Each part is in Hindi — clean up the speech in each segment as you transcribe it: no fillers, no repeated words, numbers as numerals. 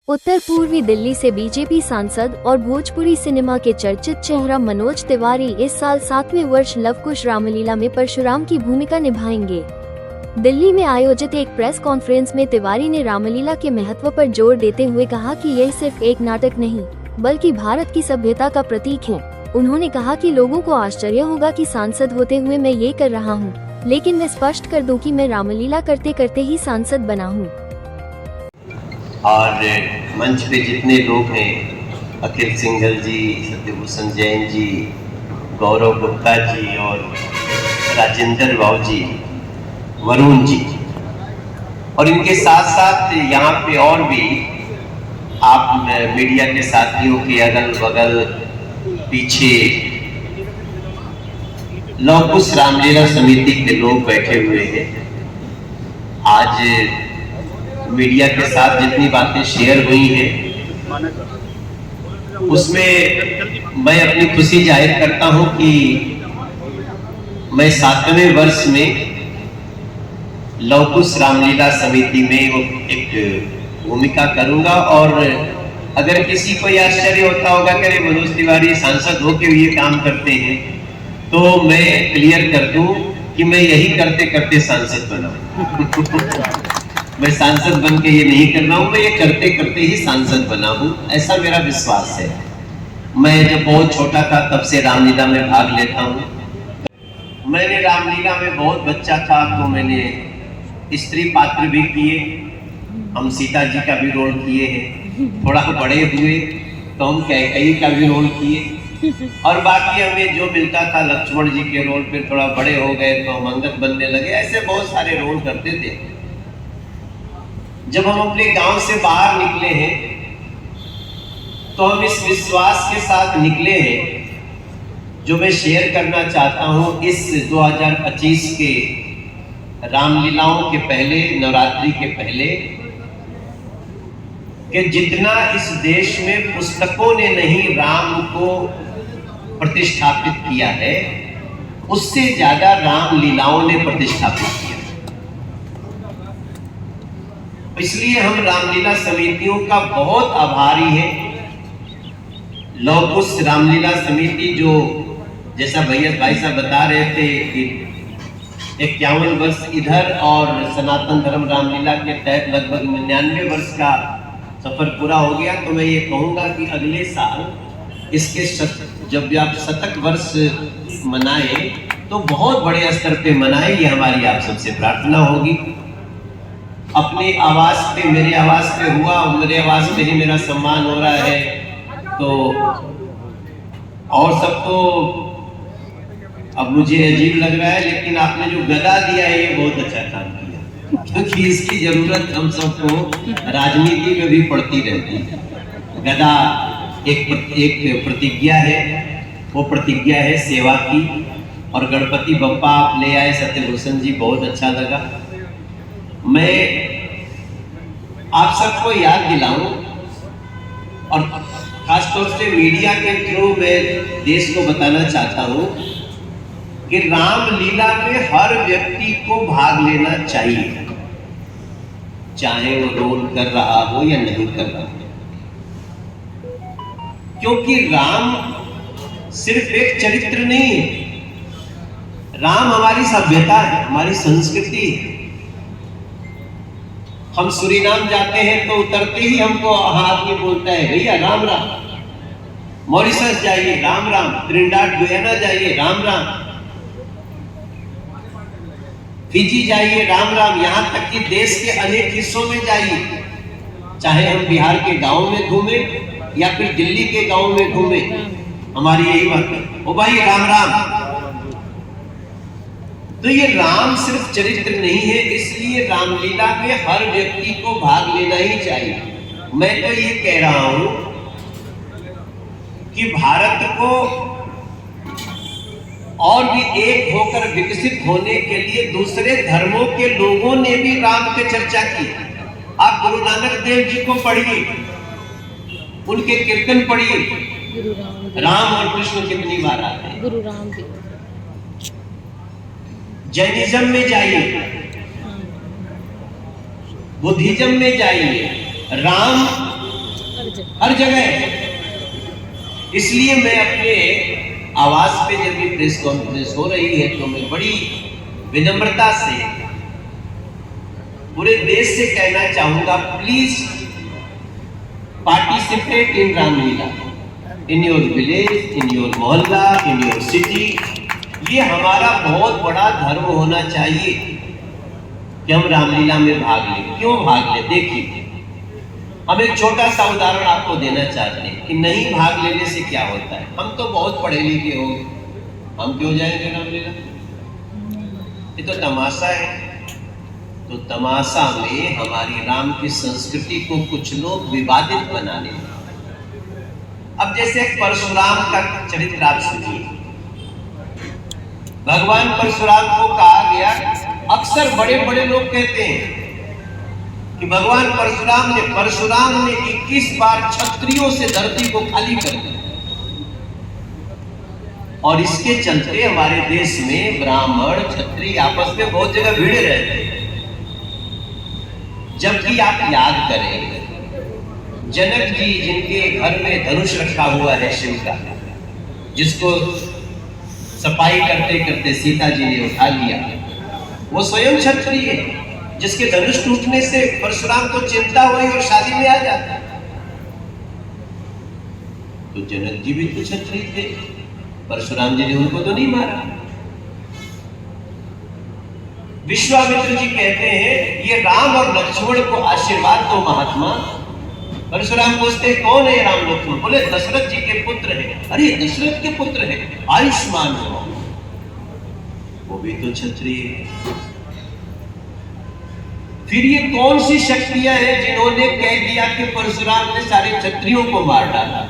उत्तर पूर्वी दिल्ली से बीजेपी सांसद और भोजपुरी सिनेमा के चर्चित चेहरा मनोज तिवारी इस साल 7वें वर्ष लवकुश रामलीला में परशुराम की भूमिका निभाएंगे। दिल्ली में आयोजित एक प्रेस कॉन्फ्रेंस में तिवारी ने रामलीला के महत्व पर जोर देते हुए कहा कि यह सिर्फ एक नाटक नहीं बल्कि भारत की सभ्यता का प्रतीक है। उन्होंने कहा कि लोगों को आश्चर्य होगा कि सांसद होते हुए मैं ये कर रहा हूँ, लेकिन मैं स्पष्ट कर दूं कि मैं रामलीला करते करते ही सांसद बना हूँ। और मंच पे जितने लोग हैं, अखिल सिंघल जी, सत्यभूषण जैन जी, गौरव गुप्ता जी और राजेंद्र राव जी, वरुण जी, और इनके साथ साथ यहाँ पे और भी आप मीडिया के साथियों के अगल बगल पीछे लवकुश रामलीला समिति के लोग बैठे हुए हैं। आज मीडिया के साथ जितनी बातें शेयर हुई हैं उसमें मैं अपनी खुशी जाहिर करता हूं कि मैं 7वें वर्ष में लवकुश रामलीला समिति में एक भूमिका करूंगा। और अगर किसी को यह आश्चर्य होता होगा कि मनोज तिवारी सांसद होकर ये काम करते हैं, तो मैं क्लियर कर दूं कि मैं यही करते करते सांसद बना। मैं सांसद बन के ये नहीं कर रहा हूं, मैं ये करते करते ही सांसद बना हूं, ऐसा मेरा विश्वास है। मैं जब बहुत छोटा था तब से रामलीला में भाग लेता हूं। मैंने रामलीला में बहुत बच्चा था तो मैंने स्त्री पात्र भी किए, हम सीता जी का भी रोल किए हैं। थोड़ा बड़े हुए तो हम कैकेयी का भी रोल किए, और बाकी हमें जो मिलता था लक्ष्मण जी के रोल पे थोड़ा बड़े हो गए तो हम अंगद बनने लगे। ऐसे बहुत सारे रोल करते थे। जब हम अपने गांव से बाहर निकले हैं तो हम इस विश्वास के साथ निकले हैं जो मैं शेयर करना चाहता हूं इस 2025 के रामलीलाओं के पहले, नवरात्रि के पहले, कि जितना इस देश में पुस्तकों ने नहीं राम को प्रतिष्ठापित किया है, उससे ज्यादा रामलीलाओं ने प्रतिष्ठापित किया। इसलिए हम रामलीला समितियों का बहुत आभारी हैं। लवकुश रामलीला समिति जो, जैसा भैया भाई साहब बता रहे थे कि 51 वर्ष इधर और सनातन धर्म रामलीला के तहत लगभग 99 वर्ष का सफर पूरा हो गया, तो मैं ये कहूँगा कि अगले साल इसके जब आप शतक वर्ष मनाए तो बहुत बड़े स्तर पे मनाए, ये हमारी आप सबसे प्रार्थना होगी। अपने आवास पे, मेरे आवास पे हुआ, मेरे आवास पे ही मेरा सम्मान हो रहा है, तो और सब तो अब मुझे अजीब लग रहा है, लेकिन आपने जो गदा दिया है ये बहुत अच्छा काम किया, क्योंकि इसकी जरूरत हम सबको राजनीति में भी पड़ती रहती है। गदा एक प्रतिज्ञा है, वो प्रतिज्ञा है सेवा की। और गणपति बप्पा आप ले आए सत्यभूषण जी, बहुत अच्छा लगा। मैं आप सबको याद दिलाऊं और खासतौर से मीडिया के थ्रू मैं देश को बताना चाहता हूं कि रामलीला में हर व्यक्ति को भाग लेना चाहिए, चाहे वो रोल कर रहा हो या नहीं कर रहा हो, क्योंकि राम सिर्फ एक चरित्र नहीं है। राम हमारी सभ्यता है, हमारी संस्कृति है। हम सूरीनाम जाते हैं तो उतरते ही हमको आदमी बोलता है भैया राम राम। मॉरिशस जाइए राम राम, त्रिनिडाद गुयाना जाइए राम राम, फिजी जाइए राम राम, यहाँ तक कि देश के अनेक हिस्सों में जाइए, चाहे हम बिहार के गांव में घूमे या फिर दिल्ली के गांव में घूमे, हमारी यही बात है, ओ भाई राम राम। तो ये राम सिर्फ चरित्र नहीं है, इसलिए रामलीला में हर व्यक्ति को भाग लेना ही चाहिए। मैं तो ये कह रहा हूं कि भारत को और भी एक होकर विकसित होने के लिए दूसरे धर्मों के लोगों ने भी राम की चर्चा की। आप गुरु नानक देव जी को पढ़िए, उनके कीर्तन पढ़िए, राम और कृष्ण कितनी बार आते हैं। गुरु राम जी। जैनिज्म में जाइए, बुद्धिज्म में जाइए, राम हर जगह। इसलिए मैं अपने आवाज पे जब ये प्रेस कॉन्फ्रेंस हो रही है तो मैं बड़ी विनम्रता से पूरे देश से कहना चाहूंगा, please participate in Ramlila, in your village, in your मोहल्ला, इन योर सिटी। ये हमारा बहुत बड़ा धर्म होना चाहिए कि हम रामलीला में भाग लें। क्यों भाग लें? देखिए, हम एक छोटा सा उदाहरण आपको देना चाहते हैं कि नहीं भाग लेने से क्या होता है। हम तो बहुत पढ़े लिखे हो, हम क्यों जाएंगे रामलीला? ये तो तमाशा है। तो तमाशा में हमारी राम की संस्कृति को कुछ लोग विवादित बना लेते। अब जैसे परशुराम का चरित्र आप सुनिए। भगवान परशुराम को कहा गया, अक्सर बड़े बड़े लोग कहते हैं कि भगवान परशुराम ने 21 बार क्षत्रियों से धरती को खाली कर दिया। और इसके चलते हमारे देश में ब्राह्मण क्षत्रिय आपस में बहुत जगह भिड़े रहते हैं। जबकि आप याद करें, जनक जी जिनके घर में धनुष रखा हुआ है शिव का, जिसको सफाई करते करते सीता जी ने उठा लिया, वो स्वयं क्षत्रिय है। जिसके धनुष टूटने से परशुराम को चिंता हुई और शादी में आ जाता। तो जनक जी भी तो क्षत्रिय थे, परशुराम जी ने उनको तो नहीं मारा। विश्वामित्र जी कहते हैं, ये राम और लक्ष्मण को आशीर्वाद दो महात्मा। परशुराम पूछते कौन है राम लक्ष्मण? बोले दशरथ जी के पुत्र है। अरे दशरथ के पुत्र है, आयुष्मान हो। वो भी तो क्षत्रिय है। फिर ये कौन सी शक्तियां हैं जिन्होंने कह दिया कि परशुराम ने सारे क्षत्रियों को मार डाला?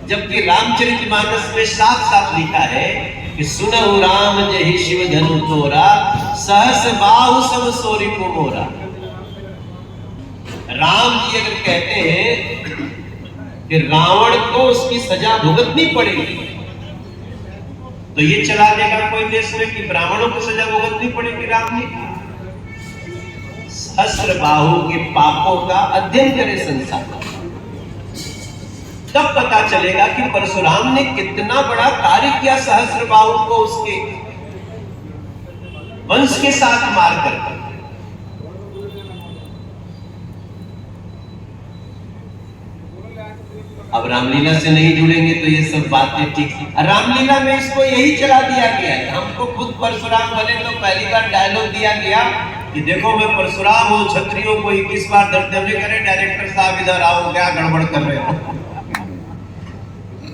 जबकि रामचरितमानस में साफ साफ लिखा है कि सुनहु राम जहि शिव धनु तोरा, सहस बाहु सब सोरी को मोरा। राम जी अगर कहते हैं कि रावण को उसकी सजा भुगतनी पड़ेगी, तो ये चला देगा कोई देश में कि ब्राह्मणों को सजा भुगतनी पड़ेगी। राम ने सहस्र बाहु के पापों का अध्ययन करे संसार, तब पता चलेगा कि परशुराम ने कितना बड़ा कार्य किया। सहस्र बाहु को उसके वंश के साथ मार कर। अब रामलीला से नहीं जुड़ेंगे तो ये सब बातें ठीक। रामलीला में इसको यही चला दिया गया है। हमको खुद परशुराम बने तो पहली बार डायलॉग दिया गया कि देखो मैं परशुराम हूँ, क्षत्रियों को 21 बार दर्द करे, डायरेक्टर साहब इधर आओ, क्या गड़बड़ कर रहे हो?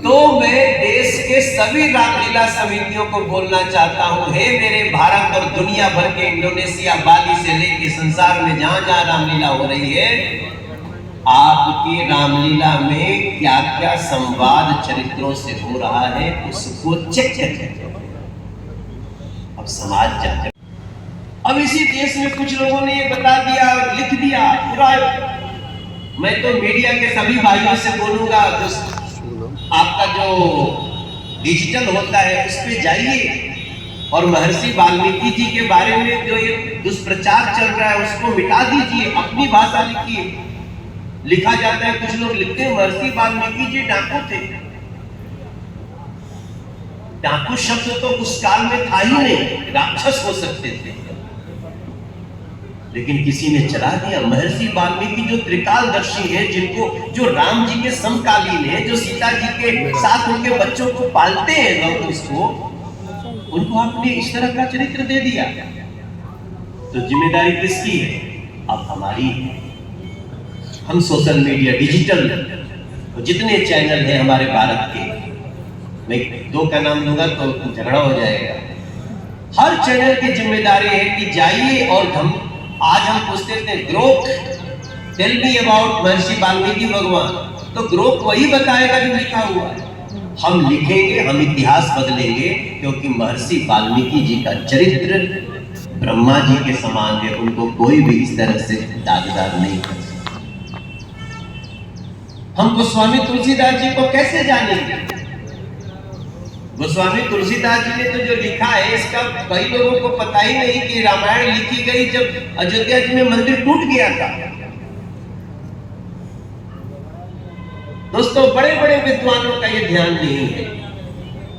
तो मैं देश के सभी रामलीला समितियों को बोलना चाहता हूँ, हे मेरे भारत और दुनिया भर के, इंडोनेशिया, बाली से लेके संसार में जहां जहां रामलीला हो रही है, आपकी रामलीला में क्या क्या संवाद चरित्रों से हो रहा है उसको चेक करें। अब समाज जाए। अब इसी देश में कुछ लोगों ने ये बता दिया, लिख दिया पूरा। मैं तो मीडिया के सभी भाइयों से बोलूंगा, आपका जो डिजिटल होता है उस पे जाइए और महर्षि वाल्मीकि जी के बारे में जो ये दुष्प्रचार चल रहा है उसको मिटा दीजिए, अपनी भाषा लिखिए। लिखा जाता है, कुछ लोग लिखते हैं महर्षि वाल्मीकि जी डाकू थे। डाकू शब्द तो उस काल में था ही नहीं, राक्षस हो सकते थे, लेकिन किसी ने चला दिया। महर्षि वाल्मीकि जो त्रिकालदर्शी है, जिनको जो राम जी के समकालीन है, जो सीता जी के साथ उनके बच्चों को पालते हैं, उसको उनको आपने इस तरह का चरित्र दे दिया, तो जिम्मेदारी किसकी है? अब हमारी है। हम सोशल मीडिया, डिजिटल जितने चैनल हैं हमारे भारत के, मैं 2 का नाम दूंगा तो झगड़ा हो जाएगा। हर चैनल की जिम्मेदारी है कि जाइए और आज हम पूछते थे ग्रोक टेल मी अबाउट महर्षि वाल्मीकि भगवान, तो ग्रोक वही बताएगा जो लिखा हुआ है। हम लिखेंगे, हम इतिहास बदलेंगे, क्योंकि महर्षि वाल्मीकि जी का चरित्र ब्रह्मा जी के समान है, उनको कोई भी इस तरह से दागदार नहीं कर सकता। हम गोस्वामी तुलसीदास जी को कैसे जानेंगे? गोस्वामी तुलसीदास जी ने तो जो लिखा है, इसका कई लोगों को पता ही नहीं कि रामायण लिखी गई जब अयोध्या जी में मंदिर टूट गया था। दोस्तों बड़े बड़े विद्वानों का ये ध्यान नहीं है।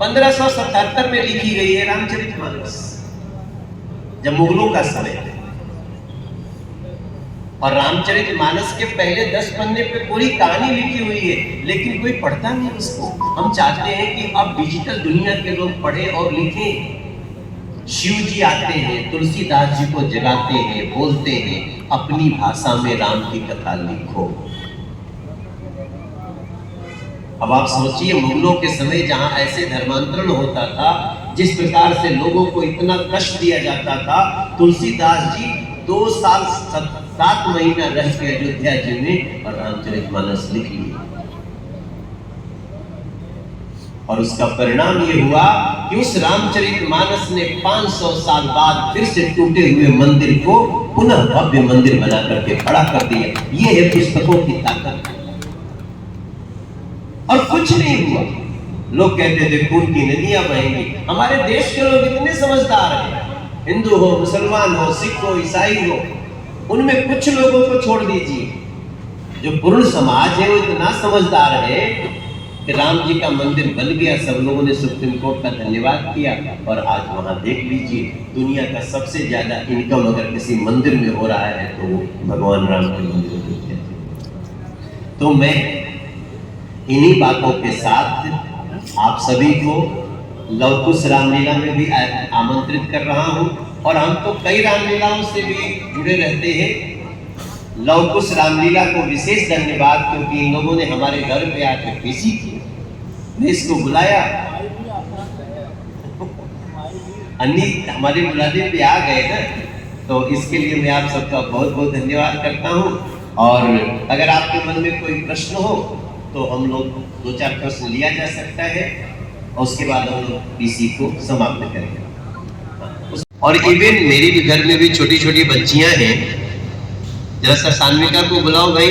1577 में लिखी गई है रामचरितमानस, जब मुगलों का समय है। और रामचरितमानस के पहले 10 पन्ने पे पूरी कहानी लिखी हुई है, लेकिन कोई पढ़ता नहीं उसको। हम चाहते हैं कि अब डिजिटल दुनिया के लोग पढ़े और लिखें। शिव जी आते हैं, तुलसीदास जी को जगाते हैं, बोलते हैं अपनी भाषा में राम की कथा लिखो। अब आप सोचिए, मुगलों के समय जहां ऐसे धर्मांतरण होता था, जिस प्रकार से लोगों को इतना कष्ट दिया जाता था, तुलसीदास जी 2 साल 7 महीना रह के अयोध्या जी में और रामचरितमानस लिख लिए। और उसका परिणाम ये हुआ कि उस रामचरितमानस ने 500 साल बाद फिर से टूटे हुए मंदिर को पुनः भव्य मंदिर बना करके खड़ा कर दिया। ये है पुस्तकों की ताकत। और कुछ नहीं हुआ। लोग कहते थे खून की नदियां बहेंगी। हमारे देश के लोग इतने समझदार हैं, हिंदू हो, मुसलमान हो, सिख हो, ईसाई हो, उनमें कुछ लोगों को छोड़ दीजिए, जो पूर्ण समाज है वो इतना समझदार है कि राम जी का मंदिर बन गया। सब लोगों ने सुप्रीम कोर्ट का धन्यवाद किया और आज वहां देख लीजिए, दुनिया का सबसे ज्यादा इनकम अगर किसी मंदिर में हो रहा है तो वो भगवान राम के मंदिर में। तो मैं इन्हीं बातों के साथ आप सभी को लव कुश रामलीला में भी आमंत्रित कर रहा हूं। और हम तो कई रामलीलाओं से भी जुड़े रहते हैं। लव कुश रामलीला को विशेष धन्यवाद, क्योंकि इन लोगों ने हमारे घर पे आकर पेशी की। मैं इसको बुलाया, अन्नी हमारे बुलाने पे आ गए ना, तो इसके लिए मैं आप सबका बहुत बहुत धन्यवाद करता हूं। और अगर आपके मन में कोई प्रश्न हो तो हम लोग 2-4 प्रश्न लिया जा सकता है और उसके बाद हम लोग पीसी को समाप्त करेंगे। और इवन मेरे भी घर में भी छोटी छोटी बच्चियां हैं। जरा सा सान्विका को बुलाओ भाई।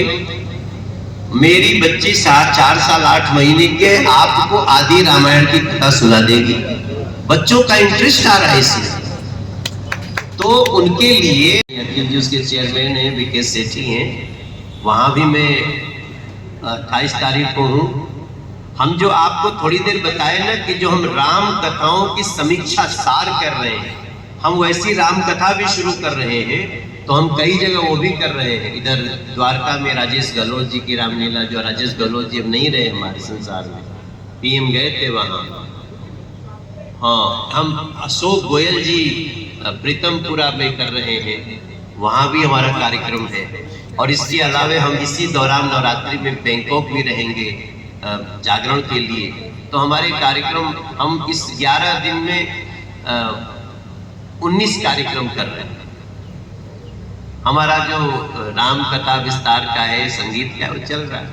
मेरी बच्ची 4 साल 8 महीने के आपको आदि रामायण की कथा सुना देगी। बच्चों का इंटरेस्ट आ रहा है इसमें। तो उनके लिए अखिल जी उसके चेयरमैन हैं, विकेश सेठी हैं, वहां भी मैं 28 तारीख को हूँ। हम जो आपको थोड़ी देर बताए ना कि जो हम राम कथाओं की समीक्षा सार कर रहे हैं, हम वैसी राम कथा भी शुरू कर रहे हैं। तो हम कई जगह वो भी कर रहे हैं। इधर द्वारका में राजेश गहलोत जी की रामलीला, जो राजेश गहलोत जी अब नहीं रहे हमारे संसार में, पीएम गए थे वहाँ। हाँ, हम अशोक गोयल जी प्रीतमपुरा में कर रहे हैं, वहाँ भी हमारा कार्यक्रम है। और इसके अलावा हम इसी दौरान नवरात्रि में बैंकॉक भी रहेंगे जागरण के लिए। तो हमारे कार्यक्रम हम इस 11 दिन में 19 कार्यक्रम कर रहे हैं। हमारा जो राम कथा विस्तार का है, संगीत का है, वो चल रहा है।